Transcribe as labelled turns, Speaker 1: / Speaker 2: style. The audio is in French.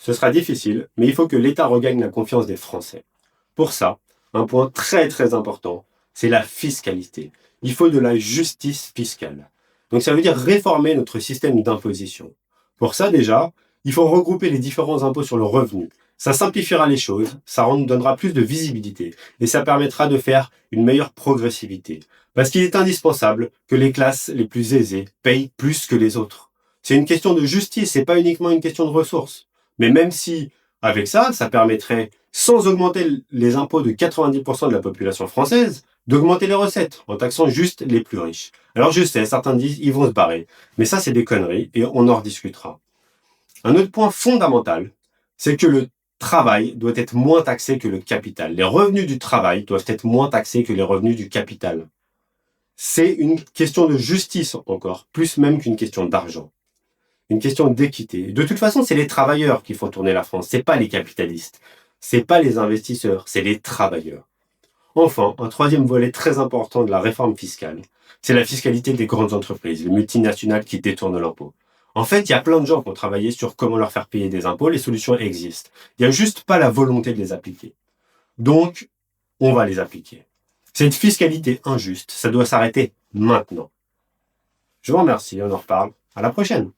Speaker 1: Ce sera difficile, mais il faut que l'État regagne la confiance des Français. Pour ça, un point très très important, c'est la fiscalité. Il faut de la justice fiscale. Donc ça veut dire réformer notre système d'imposition. Pour ça déjà, il faut regrouper les différents impôts sur le revenu. Ça simplifiera les choses, ça donnera plus de visibilité et ça permettra de faire une meilleure progressivité. Parce qu'il est indispensable que les classes les plus aisées payent plus que les autres. C'est une question de justice, c'est pas uniquement une question de ressources. Mais même si, avec ça, ça permettrait, sans augmenter les impôts de 90% de la population française, d'augmenter les recettes en taxant juste les plus riches. Alors je sais, certains disent ils vont se barrer, mais ça c'est des conneries et on en rediscutera. Un autre point fondamental, c'est que le travail doit être moins taxé que le capital. Les revenus du travail doivent être moins taxés que les revenus du capital. C'est une question de justice encore, plus même qu'une question d'argent. Une question d'équité. De toute façon, c'est les travailleurs qui font tourner la France, c'est pas les capitalistes. C'est pas les investisseurs, c'est les travailleurs. Enfin, un troisième volet très important de la réforme fiscale, c'est la fiscalité des grandes entreprises, les multinationales qui détournent l'impôt. En fait, il y a plein de gens qui ont travaillé sur comment leur faire payer des impôts, les solutions existent. Il n'y a juste pas la volonté de les appliquer. Donc, on va les appliquer. Cette fiscalité injuste, ça doit s'arrêter maintenant. Je vous remercie, on en reparle. À la prochaine.